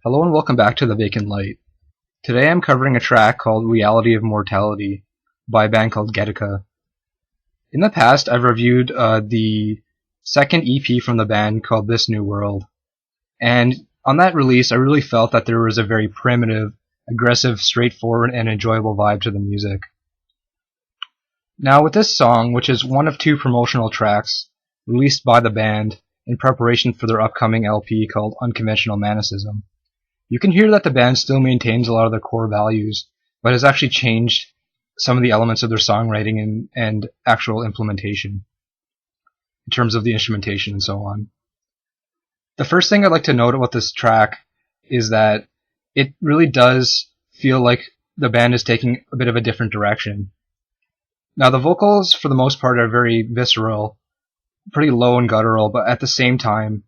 Hello and welcome back to The Vacant Light. Today I'm covering a track called Reality of Mortality by a band called Gehtika. In the past, I've reviewed the second EP from the band called This New World. And on that release, I really felt that there was a very primitive, aggressive, straightforward, and enjoyable vibe to the music. Now with this song, which is one of two promotional tracks released by the band in preparation for their upcoming LP called Unconventional Manacism, you can hear that the band still maintains a lot of their core values, but has actually changed some of the elements of their songwriting and actual implementation in terms of the instrumentation and so on. The first thing I'd like to note about this track is that it really does feel like the band is taking a bit of a different direction. Now the vocals for the most part are very visceral, pretty low and guttural, but at the same time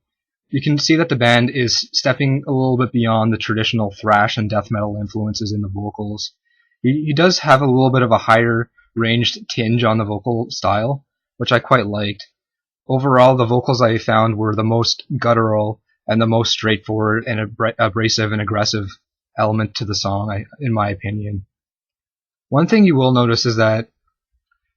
you can see that the band is stepping a little bit beyond the traditional thrash and death metal influences in the vocals. He does have a little bit of a higher ranged tinge on the vocal style, which I quite liked. Overall, the vocals I found were the most guttural and the most straightforward and abrasive and aggressive element to the song, in my opinion. One thing you will notice is that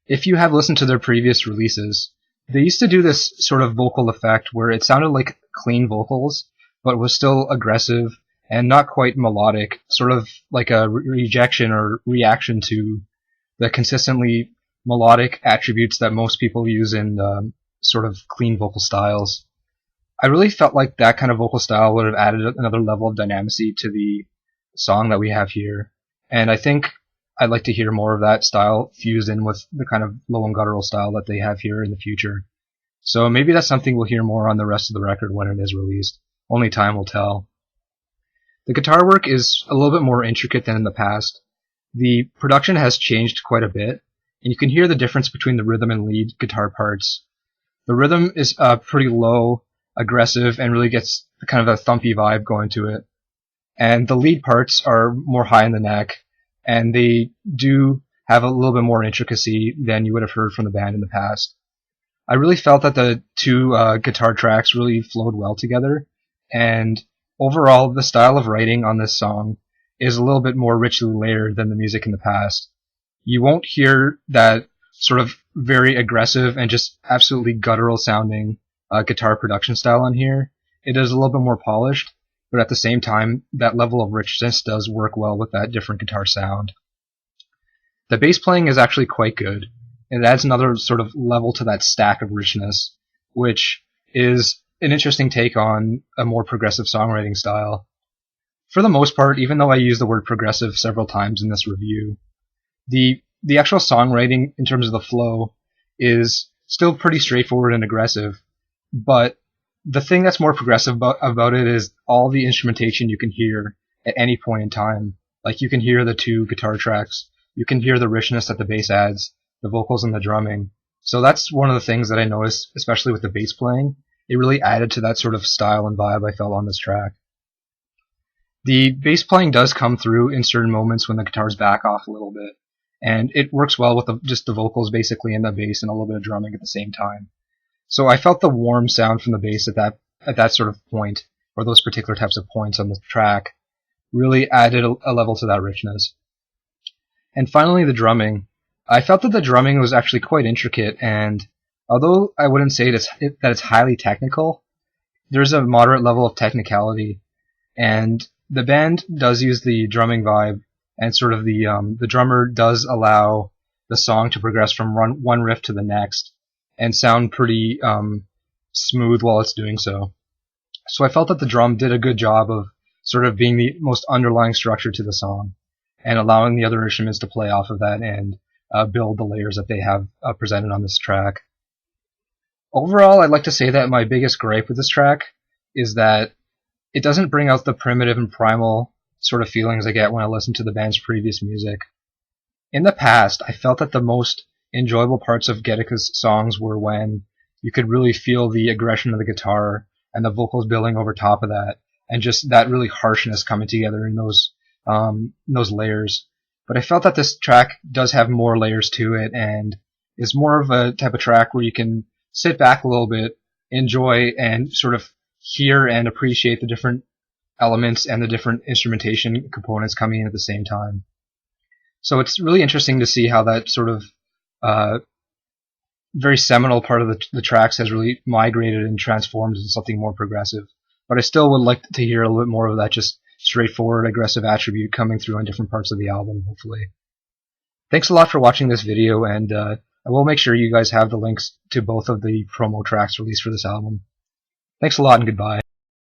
if you have listened to their previous releases, they used to do this sort of vocal effect where it sounded like clean vocals, but was still aggressive and not quite melodic, sort of like a rejection or reaction to the consistently melodic attributes that most people use in sort of clean vocal styles. I really felt like that kind of vocal style would have added another level of dynamicy to the song that we have here, and I think I'd like to hear more of that style fused in with the kind of low and guttural style that they have here in the future. So maybe that's something we'll hear more on the rest of the record when it is released. Only time will tell. The guitar work is a little bit more intricate than in the past. The production has changed quite a bit, and you can hear the difference between the rhythm and lead guitar parts. The rhythm is pretty low, aggressive, and really gets kind of a thumpy vibe going to it. And the lead parts are more high in the neck, and they do have a little bit more intricacy than you would have heard from the band in the past. I really felt that the two guitar tracks really flowed well together, and overall the style of writing on this song is a little bit more richly layered than the music in the past. You won't hear that sort of very aggressive and just absolutely guttural sounding guitar production style on here. It is a little bit more polished, but at the same time, that level of richness does work well with that different guitar sound. The bass playing is actually quite good. It adds another sort of level to that stack of richness, which is an interesting take on a more progressive songwriting style. For the most part, even though I use the word progressive several times in this review, the actual songwriting in terms of the flow is still pretty straightforward and aggressive, but the thing that's more progressive about it is all the instrumentation you can hear at any point in time. Like you can hear the two guitar tracks, you can hear the richness that the bass adds, the vocals and the drumming. So that's one of the things that I noticed, especially with the bass playing. It really added to that sort of style and vibe I felt on this track. The bass playing does come through in certain moments when the guitars back off a little bit, and it works well with just the vocals basically and the bass and a little bit of drumming at the same time. So I felt the warm sound from the bass at that sort of point, or those particular types of points on the track, really added a level to that richness. And finally, the drumming. I felt that the drumming was actually quite intricate, and although I wouldn't say that it's highly technical, there's a moderate level of technicality, and the band does use the drumming vibe, and sort of the drummer does allow the song to progress from one riff to the next, and sound pretty smooth while it's doing so. So I felt that the drum did a good job of sort of being the most underlying structure to the song, and allowing the other instruments to play off of that and build the layers that they have presented on this track. Overall, I'd like to say that my biggest gripe with this track is that it doesn't bring out the primitive and primal sort of feelings I get when I listen to the band's previous music. In the past, I felt that the most enjoyable parts of Gehtika's songs were when you could really feel the aggression of the guitar and the vocals building over top of that, and just that really harshness coming together in those layers. But I felt that this track does have more layers to it and is more of a type of track where you can sit back a little bit, enjoy, and sort of hear and appreciate the different elements and the different instrumentation components coming in at the same time. So it's really interesting to see how that sort of very seminal part of the tracks has really migrated and transformed into something more progressive. But I still would like to hear a little bit more of that just straightforward aggressive attribute coming through on different parts of the album, hopefully. Thanks a lot for watching this video, and I will make sure you guys have the links to both of the promo tracks released for this album. Thanks a lot and goodbye.